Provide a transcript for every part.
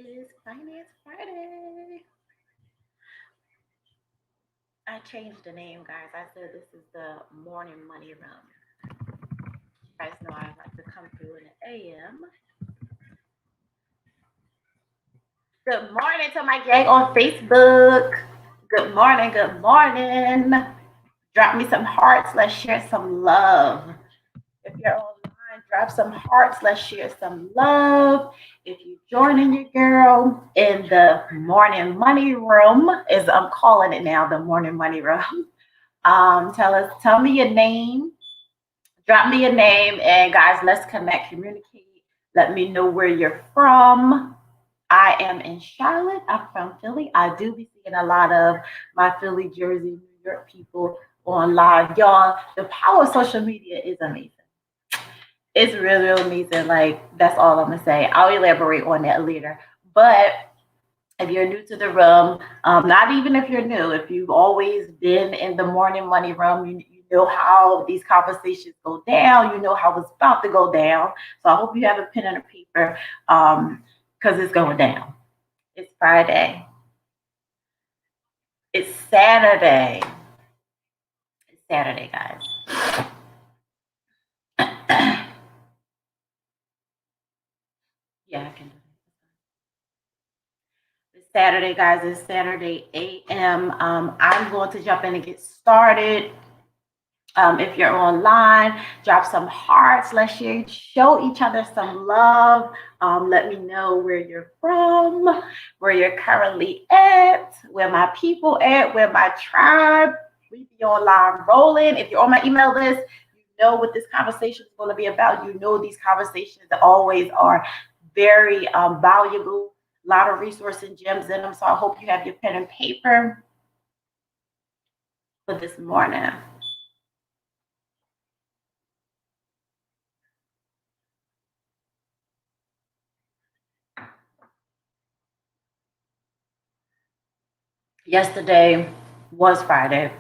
is Finance Friday. I changed the name, guys. I said this is the morning money room. You guys know I like to come through in the AM. Good morning to my gang on Facebook. Good morning, good morning. Drop me some hearts. Let's share some love. If you're online, drop some hearts. Let's share some love. If you joining your girl in the morning money room, as I'm calling it now, the morning money room. Tell me your name, drop me your name, and guys, let's connect, communicate. Let me know where you're from. I am in Charlotte. I'm from Philly. I do be seeing a lot of my Philly, Jersey, New York people on live. Y'all, the power of social media is amazing. It's really, really amazing. Like, that's all I'm gonna say. I'll elaborate on that later. But if you're new to the room, not even if you're new, if you've always been in the morning money room, you know how these conversations go down. You know how it's about to go down. So I hope you have a pen and a paper because it's going down. It's Friday. It's Saturday. It's Saturday, guys. Yeah, I can do that. It's Saturday, guys. It's Saturday a.m. I'm going to jump in and get started. If you're online, drop some hearts. Let's show each other some love. Let me know where you're from, where you're currently at, where my people at, where my tribe. We be online rolling. If you're on my email list, you know what this conversation is going to be about. You know these conversations always are very valuable. A lot of resources and gems in them. So I hope you have your pen and paper for this morning. Yesterday was Friday,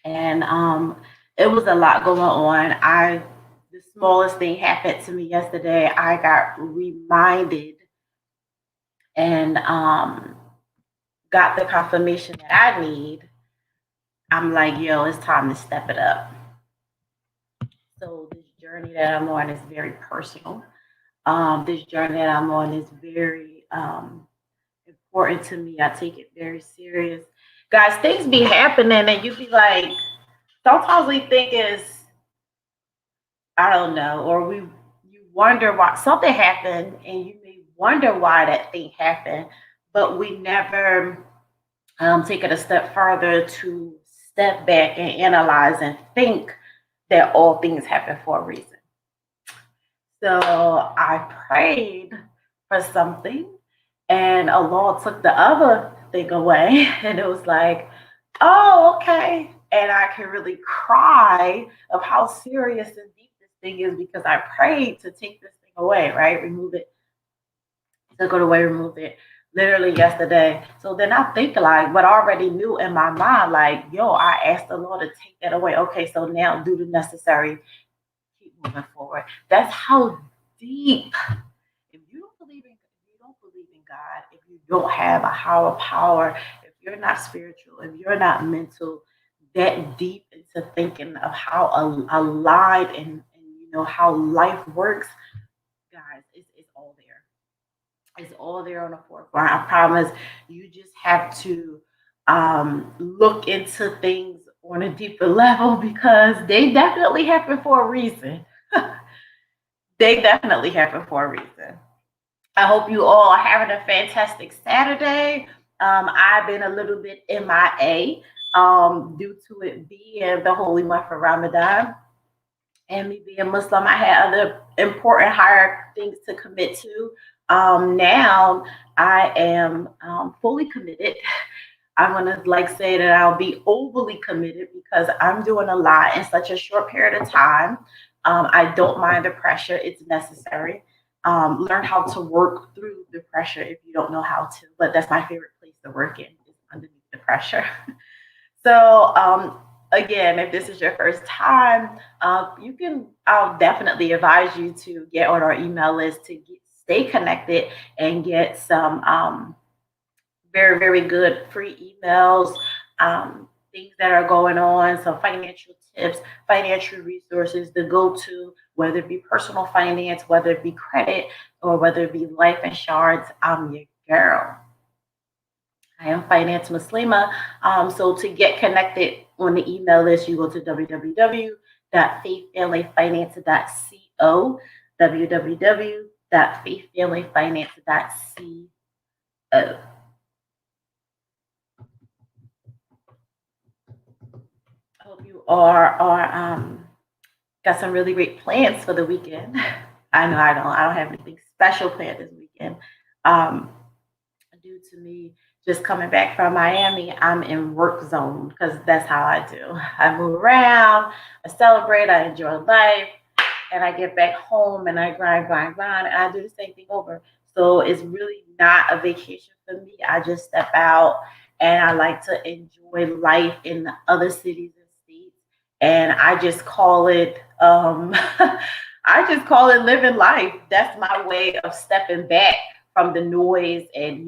and it was a lot going on. I The smallest thing happened to me yesterday. I got reminded and got the confirmation that I need. I'm like, yo, it's time to step it up. So this journey that I'm on is very personal. This journey that I'm on is very important to me. I take it very serious. Guys, things be happening and you be like, sometimes we think is, I don't know, or you wonder why something happened and you may wonder why that thing happened, but we never take it a step further to step back and analyze and think that all things happen for a reason. So I prayed for something and Allah took the other thing away. And it was like, oh, okay. And I can really cry of how serious and deep this thing is because I prayed to take this thing away, right? Remove it, took it away, removed it literally yesterday. So then I think like what I already knew in my mind, like, yo, I asked the Lord to take that away. Okay, so now do the necessary, keep moving forward. That's how deep. If you don't believe in God, if you don't have a higher power, if you're not spiritual, if you're not mental, that deep into thinking of how alive and you know how life works, guys, it's all there. It's all there on the forefront. I promise. You just have to look into things on a deeper level because they definitely happen for a reason. They definitely happen for a reason. I hope you all are having a fantastic Saturday. I've been a little bit MIA due to it being the holy month of Ramadan and me being Muslim. I had other important higher things to commit to. Now I am fully committed. I'm gonna like say that I'll be overly committed because I'm doing a lot in such a short period of time. I don't mind the pressure; it's necessary. Learn how to work through the pressure if you don't know how to. But that's my favorite place to work in is underneath the pressure. So again, if this is your first time, you can. I'll definitely advise you to get on our email list to get stay connected and get some very, very good free emails, things that are going on, some financial tips, financial resources to go to, whether it be personal finance, whether it be credit, or whether it be life insurance. I'm your girl. I am Finance Muslima. So to get connected on the email list, you go to www.faithfamilyfinance.co, www.faithfamilyfinance.co. Hope you are got some really great plans for the weekend. I know I don't. I don't have anything special planned this weekend. Um, Due to me just coming back from Miami, I'm in work zone because that's how I do. I move around, I celebrate, I enjoy life, and I get back home and I grind, and I do the same thing over. So it's really not a vacation for me. I just step out and I like to enjoy life in the other cities and states. And I just call it I just call it living life. That's my way of stepping back from the noise, and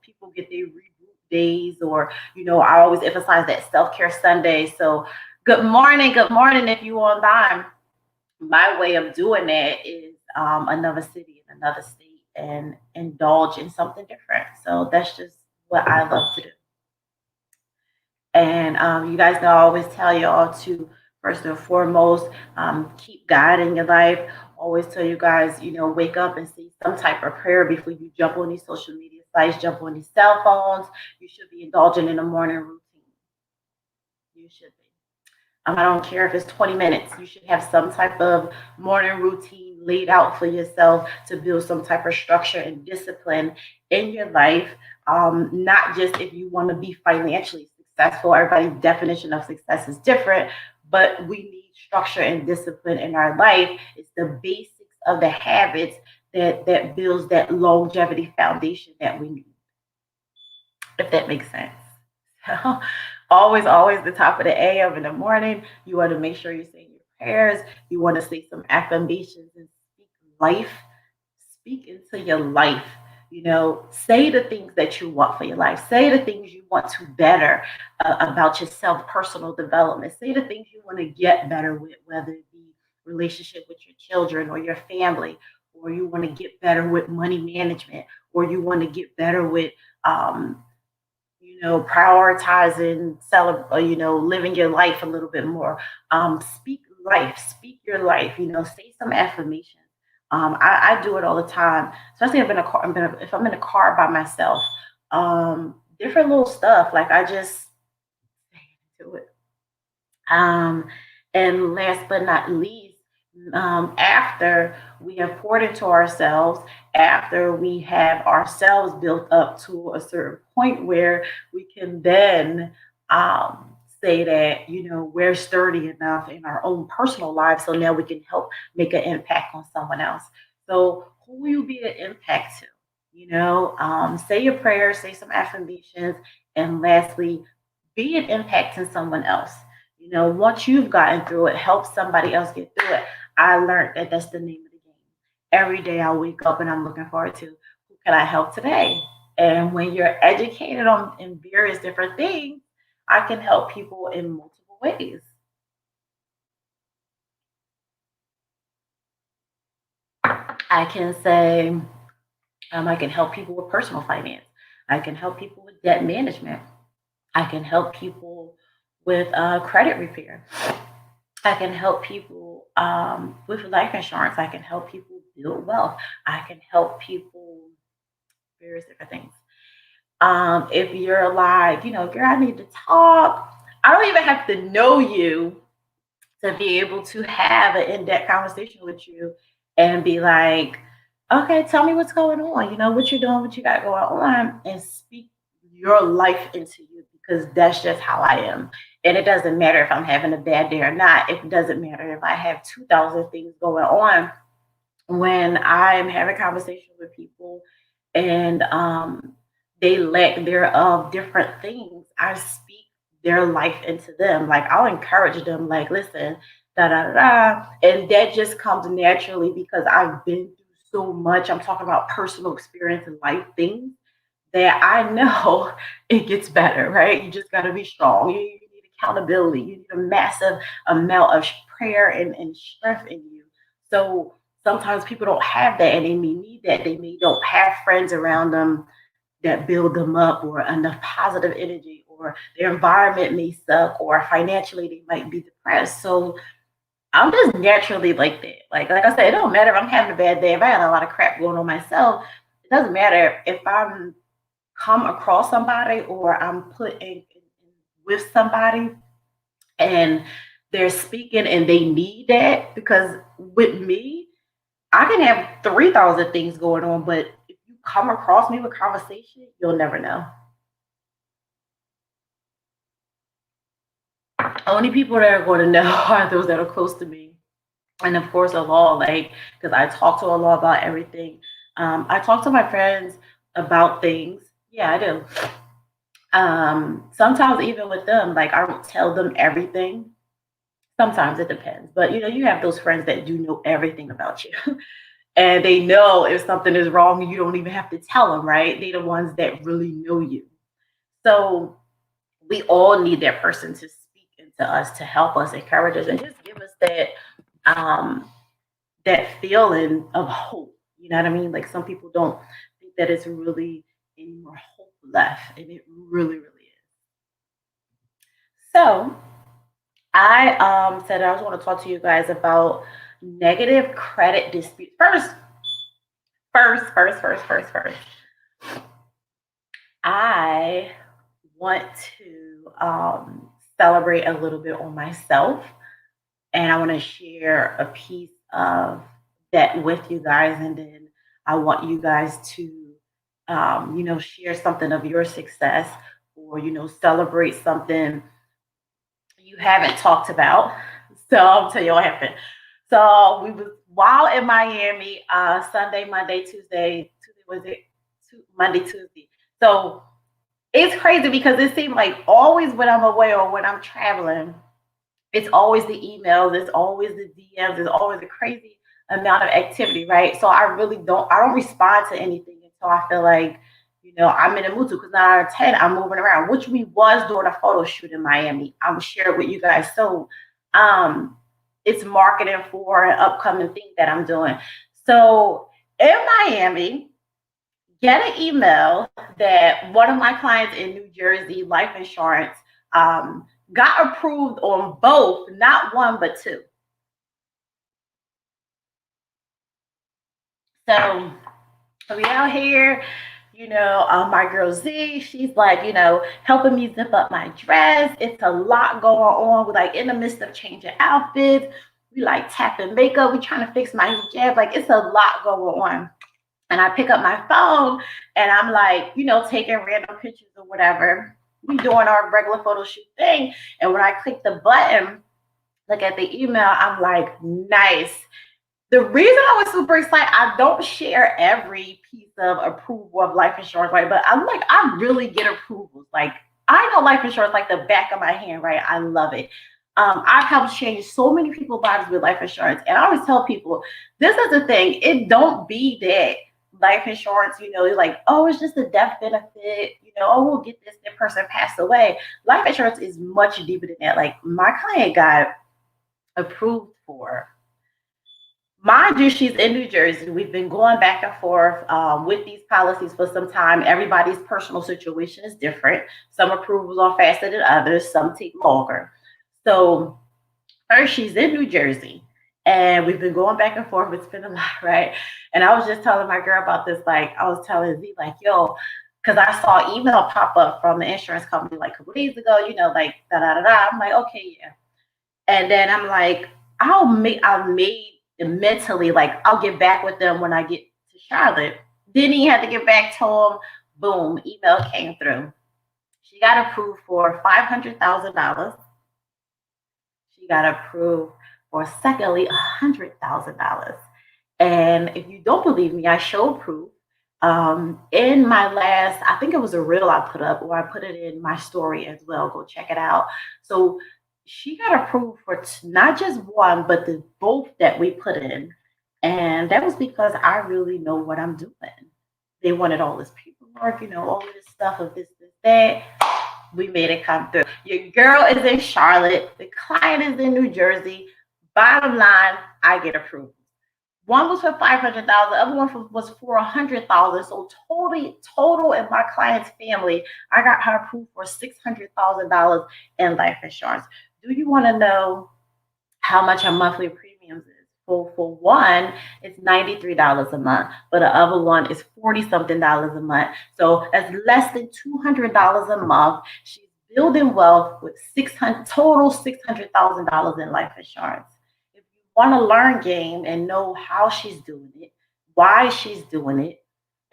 people get their reboot days, or I always emphasize that self-care Sunday. So good morning if you on time. My way of doing that is another city in another state and indulge in something different. So that's just what I love to do. And you guys know I always tell y'all to first and foremost keep God in your life. Always tell you guys, wake up and say some type of prayer before you jump on these social media sites, jump on these cell phones. You should be indulging in a morning routine. You should be. I don't care if it's 20 minutes. You should have some type of morning routine laid out for yourself to build some type of structure and discipline in your life. Not just if you want to be financially successful. Everybody's definition of success is different, but we need structure and discipline in our life. It's the basics of the habits that builds that longevity foundation that we need, if that makes sense. So, always the top of the AM in the morning. You want to make sure you're saying your prayers. You want to say some affirmations and speak life. Speak into your life. Say the things that you want for your life. Say the things you want to better about yourself, personal development. Say the things you want to get better with, whether it be relationship with your children or your family, or you want to get better with money management, or you want to get better with prioritizing, living your life a little bit more. Speak life, speak your life. Say some affirmations. I do it all the time, especially if I'm in a car by myself. Different little stuff like I just do it. Um, and last but not least, after we have poured into ourselves, after we have ourselves built up to a certain point where we can then say that, we're sturdy enough in our own personal lives. So now we can help make an impact on someone else. So, who will you be an impact to? Say your prayers, say some affirmations, and lastly, be an impact in someone else. Once you've gotten through it, help somebody else get through it. I learned that that's the name of the game. Every day I wake up and I'm looking forward to who can I help today? And when you're educated on in various different things, I can help people in multiple ways. I can say I can help people with personal finance. I can help people with debt management. I can help people with credit repair. I can help people with life insurance. I can help people build wealth. I can help people various different things. If you're like, girl, I need to talk. I don't even have to know you to be able to have an in-depth conversation with you and be like, okay, tell me what's going on. What you're doing, what you got going on, and speak your life into you because that's just how I am. And it doesn't matter if I'm having a bad day or not. It doesn't matter if I have 2,000 things going on. When I'm having conversation with people and they lack thereof different things, I speak their life into them. Like I'll encourage them, like, listen, da da da, da. And that just comes naturally because I've been through so much. I'm talking about personal experience and life things that I know it gets better, right? You just got to be strong. You need accountability. You need a massive amount of prayer and strength in you. So sometimes people don't have that and they may need that. They may don't have friends around them that build them up or enough positive energy or their environment may suck or financially they might be depressed. So I'm just naturally like that. Like I said, it don't matter if I'm having a bad day. If I got a lot of crap going on myself, it doesn't matter if I'm come across somebody or I'm put with somebody and they're speaking and they need that because with me, I can have 3,000 things going on, but if you come across me with conversation, you'll never know. Only people that are going to know are those that are close to me. And of course, Allah, like, because I talk to Allah about everything. I talk to my friends about things. Yeah, I do. Sometimes even with them, like I don't tell them everything. Sometimes it depends. But you have those friends that do know everything about you. And they know if something is wrong and you don't even have to tell them, right? They're the ones that really know you. So we all need that person to speak into us, to help us, encourage us, and just give us um that feeling of hope. You know what I mean? Like some people don't think that it's really any more hope left, and it really, really is. So I said I was want to talk to you guys about negative credit dispute. First. I want to celebrate a little bit on myself, and I want to share a piece of that with you guys, and then I want you guys to, share something of your success or celebrate something you haven't talked about. So I'll tell you what happened. So we was while in Miami, Sunday, Monday, Tuesday was it Monday, Tuesday. So it's crazy because it seemed like always when I'm away or when I'm traveling, it's always the emails, it's always the DMs, it's always a crazy amount of activity, right? So I don't respond to anything until I feel like, I'm in a mood to because 9 out of 10, I'm moving around, which we was doing a photo shoot in Miami. I will share it with you guys. So um it's marketing for an upcoming thing that I'm doing. So in Miami, get an email that one of my clients in New Jersey, life insurance, got approved on both, not one, but two. So we out here, my girl Z, she's like, helping me zip up my dress. It's a lot going on. We're like in the midst of changing outfits. We like tapping makeup. We trying to fix my hijab. Like it's a lot going on. And I pick up my phone and I'm like, taking random pictures or whatever. We doing our regular photo shoot thing. And when I click the button, look at the email, I'm like, nice. The reason I was super excited, I don't share every piece of approval of life insurance, right? But I'm like, I really get approvals. Like, I know life insurance like the back of my hand, right? I love it. I've helped change so many people's lives with life insurance. And I always tell people, this is the thing, it don't be that life insurance, you're like, oh, it's just a death benefit, oh, we'll get this, that person passed away. Life insurance is much deeper than that. Like, my client got approved for. Mind you, she's in New Jersey. We've been going back and forth with these policies for some time. Everybody's personal situation is different. Some approvals are faster than others, some take longer. So, first, she's in New Jersey, and we've been going back and forth. It's been a lot, right? And I was just telling my girl about this. Like, I was telling Z, like, yo, because I saw email pop up from the insurance company like a couple days ago, like, da da da da. I'm like, okay, yeah. And then I'm like, I've made it mentally like I'll get back with them when I get to Charlotte. Then he had to get back to him. Boom, email came through. She got approved for $500,000. She got approved for secondly $100,000. And if you don't believe me, I show proof. In my last, I think it was a reel I put up, or I put it in my story as well. Go check it out. So she got approved for not just one, but the both that we put in. And that was because I really know what I'm doing. They wanted all this paperwork, all of this stuff of this, that. We made it come through. Your girl is in Charlotte. The client is in New Jersey. Bottom line, I get approved. One was for 500,000. The other one was for 100,000. So total in my client's family, I got her approved for $600,000 in life insurance. Do you want to know how much her monthly premiums is? For one, it's $93 a month, but the other one is 40 something dollars a month. So that's less than $200 a month. She's building wealth with 600 total $600,000 in life insurance. If you want to learn game and know how she's doing it, why she's doing it,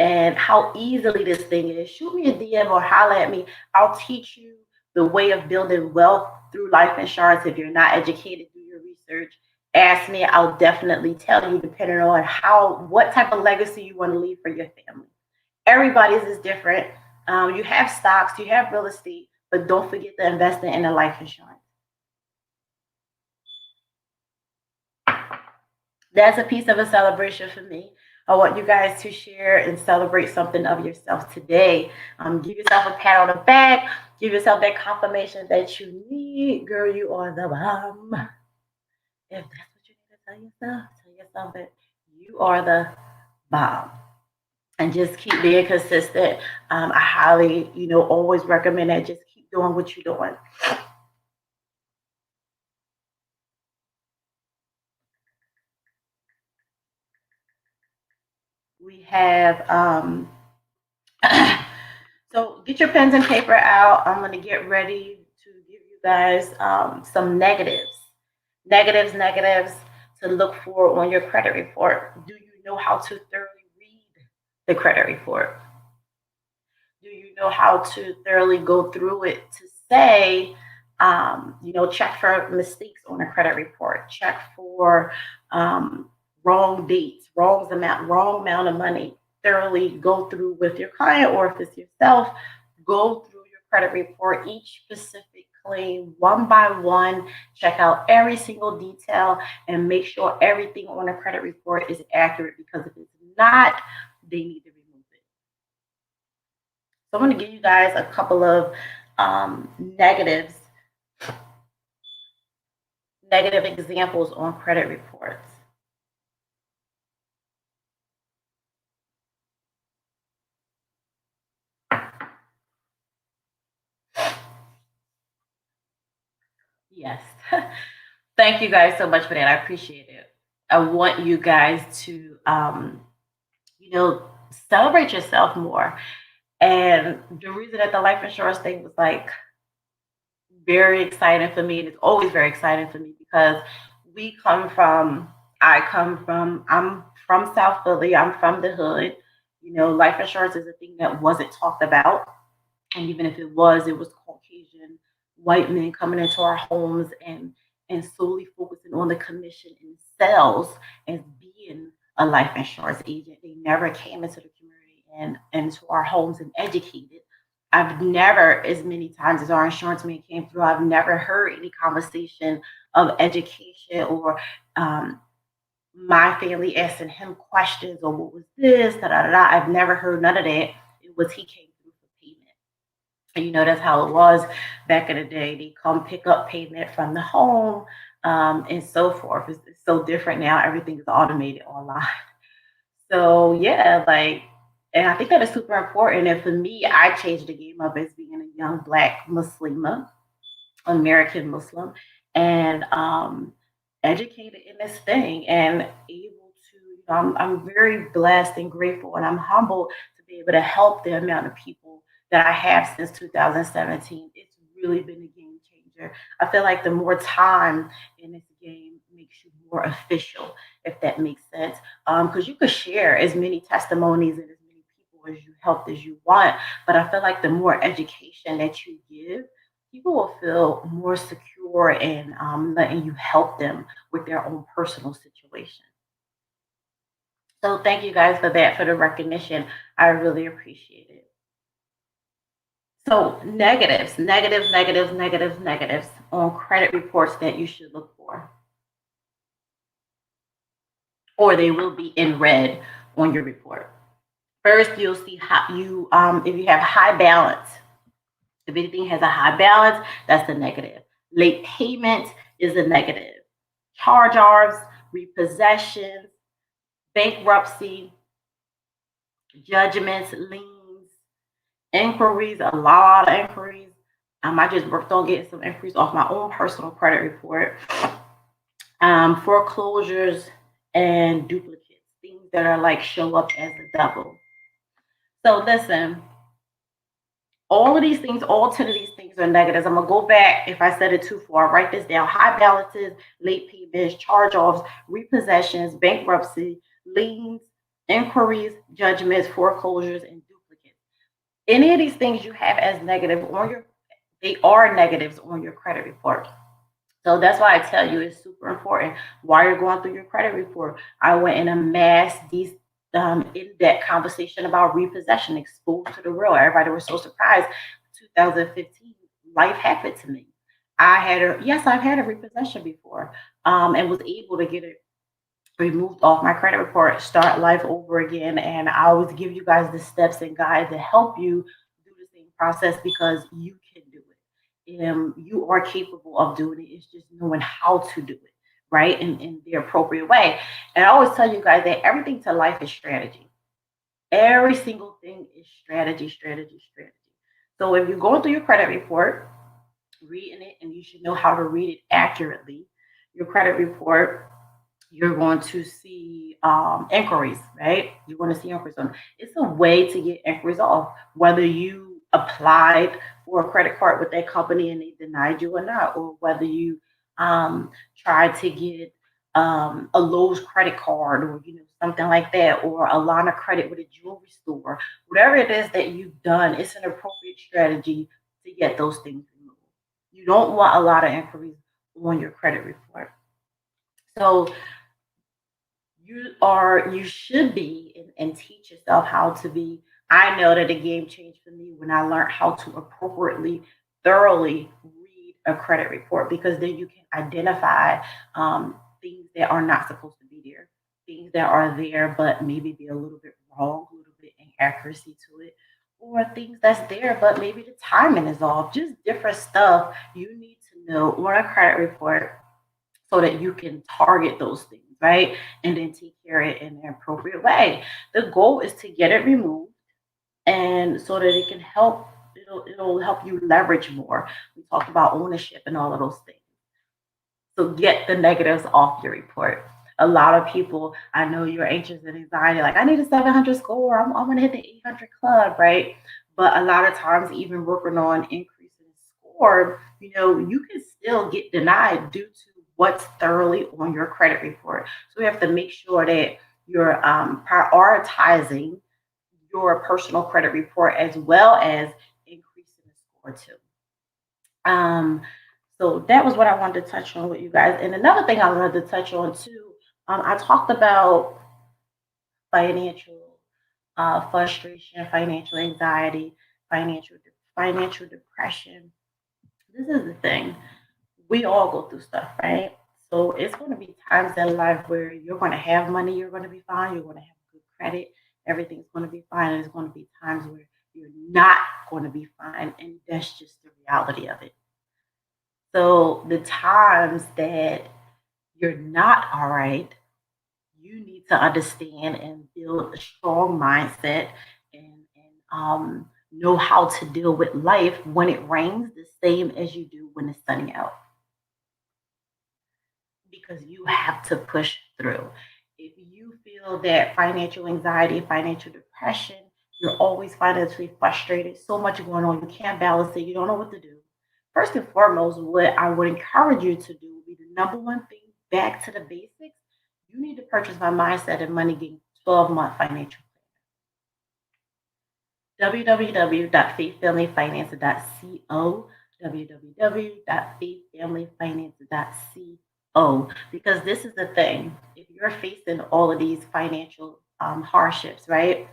and how easily this thing is, shoot me a DM or holler at me. I'll teach you the way of building wealth through life insurance. If you're not educated, do your research. Ask me. I'll definitely tell you, depending on what type of legacy you want to leave for your family. Everybody's is different. You have stocks, you have real estate, but don't forget to invest in the life insurance. That's a piece of a celebration for me. I want you guys to share and celebrate something of yourself today. Give yourself a pat on the back. Give yourself that confirmation that you need. Girl, you are the bomb. If that's what you need to tell yourself that you are the bomb. And just keep being consistent. I highly, always recommend that. Just keep doing what you're doing. We have so get your pens and paper out. I'm gonna get ready to give you guys some negatives to look for on your credit report. Do you know how to thoroughly read the credit report? Do you know how to thoroughly go through it to say, check for mistakes on a credit report, check for wrong dates, wrong amount of money. Thoroughly go through with your client, or if it's yourself, go through your credit report, each specific claim one by one, check out every single detail, and make sure everything on a credit report is accurate, because if it's not, they need to remove it. So I'm going to give you guys a couple of negatives, negative examples on credit reports. Yes. Thank you guys so much for that. I appreciate it. I want you guys to, you know, celebrate yourself more. And the reason that the life insurance thing was like very exciting for me, and it's always very exciting for me, because we come from, I'm from South Philly, I'm from the hood. Life insurance is a thing that wasn't talked about. And even if it was Caucasian white men coming into our homes and solely focusing on the commission and sales as being a life insurance agent. They never came into the community and into our homes and educated. I've never, as many times as our insurance man came through, I've never heard any conversation of education, or um, my family asking him questions, or what was this, da da da. I've never heard none of that. It was he came through for payment. And that's how it was back in the day. They come pick up payment from the home, and so forth. It's so different now. Everything is automated online. So yeah, like, and I think that is super important. And for me, I changed the game up as being a young Black Muslima, American Muslim, and educated in this thing, and able to. I'm very blessed and grateful, and I'm humbled to be able to help the amount of people that I have since 2017. It's really been a game changer. I feel like the more time in this game makes you more official, if that makes sense. Because you could share as many testimonies and as many people as you helped as you want, but I feel like the more education that you give, people will feel more secure in letting you help them with their own personal situation. So thank you guys for that, for the recognition. I really appreciate it. So negatives on credit reports that you should look for. or they will be in red on your report. First, you'll see how you if you have high balance. If anything has a high balance, that's a negative. Late payment is a negative. Charge offs, repossessions, bankruptcy, judgments, liens, inquiries, a lot of inquiries. I just worked on getting some inquiries off my own personal credit report. Foreclosures and duplicates, things that are like show up as a double. So listen, all of these things, all 10 of these things are negatives. I'm gonna go back if I said it too far. Write this down: high balances, late payments, charge-offs, repossessions, bankruptcy, liens, inquiries, judgments, foreclosures, and duplicates. Any of these things you have as negative on your, they are negatives on your credit report. So that's why I tell you it's super important while you're going through your credit report. I went in a mass these in-depth conversation about repossession, exposed to the real. Everybody was so surprised. 2015, life happened to me. I had a yes, I've had a repossession before, and was able to get it removed off my credit report, start life over again. And I always give you guys the steps and guides to help you do the same process because you can do it. You are capable of doing it. It's just knowing how to do it, right? In the appropriate way. And I always tell you guys that everything to life is strategy. Every single thing is strategy, strategy, strategy. So if you're going through your credit report, reading it, and you should know how to read it accurately, your credit report, you're going to see inquiries, right? You're going to see inquiries on. It's a way to get inquiries off, whether you applied for a credit card with that company and they denied you or not, or whether you tried to get a Lowe's credit card, or something like that, or a line of credit with a jewelry store. Whatever it is that you've done, it's an appropriate strategy to get those things removed. You don't want a lot of inquiries on your credit report. So you should be and teach yourself how to be. I know that the game changed for me when I learned how to appropriately, thoroughly read a credit report, because then you can identify things that are not supposed to be there, things that are there but maybe be a little bit wrong, a little bit inaccuracy to it, or things that's there but maybe the timing is off. Just different stuff you need to know on a credit report so that you can target those things, right? And then take care of it in an appropriate way. The goal is to get it removed, and so that it can help, it'll help you leverage more. We talked about ownership and all of those things. So get the negatives off your report. A lot of people, I know you're anxious and anxiety, like I need a 700 score. I'm gonna hit the 800 club, right? But a lot of times, even working on increasing score, you can still get denied due to what's thoroughly on your credit report. So we have to make sure that you're prioritizing your personal credit report as well as increasing the score too. Um, so that was what I wanted to touch on with you guys. And another thing I wanted to touch on too, I talked about financial frustration, financial anxiety, financial financial depression. This is the thing. We all go through stuff, right? So it's going to be times in life where you're going to have money, you're going to be fine, you're going to have good credit, everything's going to be fine. And there's going to be times where you're not going to be fine, and that's just the reality of it. So the times that you're not all right, you need to understand and build a strong mindset, and know how to deal with life when it rains the same as you do when it's sunny out, because you have to push through. If you feel that financial anxiety, financial depression, you're always financially frustrated, so much going on, you can't balance it, you don't know what to do. First and foremost, what I would encourage you to do would be the number one thing, back to the basics. You need to purchase my Mindset and Money Game 12-month financial www.faithfamilyfinance.co, www.faithfamilyfinance.co, because this is the thing. If you're facing all of these financial hardships, right,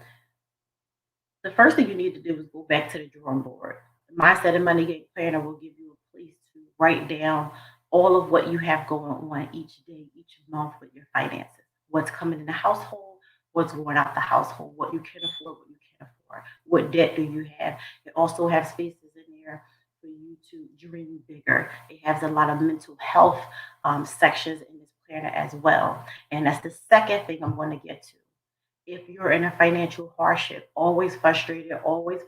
the first thing you need to do is go back to the drawing board. The Mindset and Money Game Planner will give you a place to write down all of what you have going on each day, each month with your finances. what's coming in the household, what's going out the household, what you can afford, what you can't afford, what debt do you have. It also has spaces in there for you to dream bigger. It has a lot of mental health sections in this planner as well. And that's the second thing I'm going to get to. If you're in a financial hardship, always frustrated, always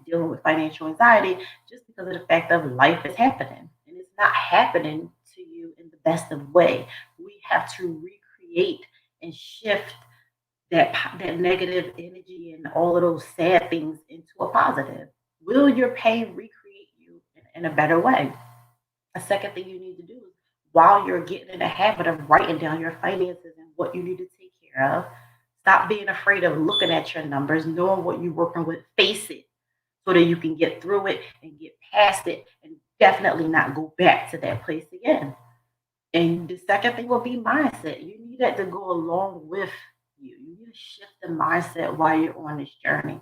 dealing with financial anxiety, just because of the fact of life is happening and it's not happening to you in the best of way. We have to recreate and shift that negative energy and all of those sad things into a positive. Will your pain recreate you in a better way? A second thing you need to do is while you're getting in the habit of writing down your finances and what you need to take care of, stop being afraid of looking at your numbers, knowing what you're working with, face it so that you can get through it and get past it and definitely not go back to that place again. And the second thing will be mindset. You need that to go along with you. You need to shift the mindset while you're on this journey.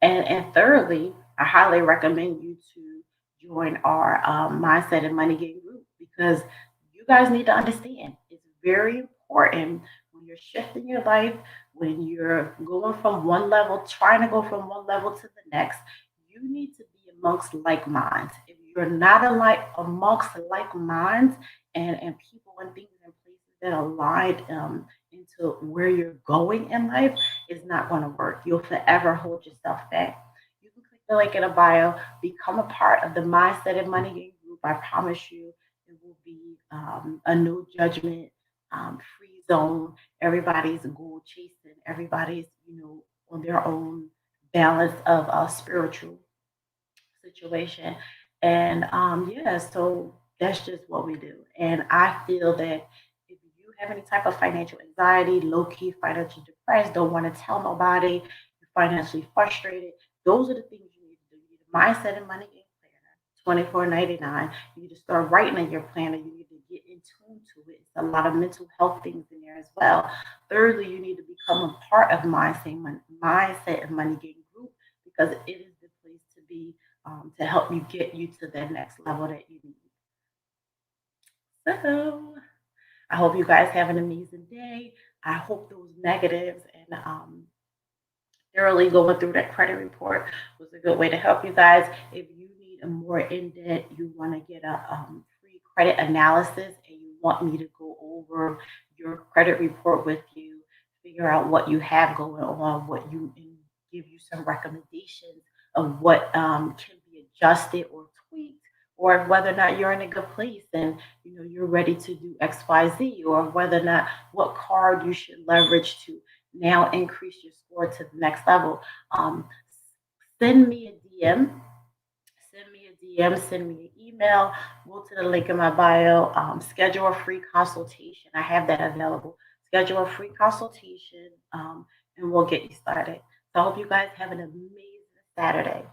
And thirdly, I highly recommend you to join our Mindset and Money Game group because you guys need to understand it's very important when you're shifting your life, when you're going from one level, trying to go from one level to the next, you need to be amongst like minds. If you're not alike amongst like minds and people and things and places that align into where you're going in life, is not going to work. You'll forever hold yourself back. You can click the link in the bio, become a part of the Mindset and Money Game group. I promise you, it will be a no judgment, free zone. Everybody's goal chasing. Everybody's on their own balance of spiritual situation. And yeah, so that's just what we do. And I feel that if you have any type of financial anxiety, low key financially depressed, don't want to tell nobody, you're financially frustrated, those are the things you need to do. You need a mindset and money game planner, 24.99. You need to start writing in your planner. You need to get in tune to it. It's a lot of mental health things in there as well. Thirdly, you need to become a part of mindset and money game group because it is the place to be to help you get you to the next level that you need. So I hope you guys have an amazing day. I hope those negatives and thoroughly going through that credit report was a good way to help you guys. If you need a more in depth, you want to get a free credit analysis and you want me to go over your credit report with you, figure out what you have going on, what you and give you some recommendations of what can be adjusted or tweaked, or whether or not you're in a good place and you're ready to do XYZ, or whether or not what card you should leverage to now increase your score to the next level. Um, Send me a DM. Send me a DM. Send me an email. Go to the link in my bio. Schedule a free consultation. I have that available. Schedule a free consultation, and we'll get you started. So I hope you guys have an amazing Saturday.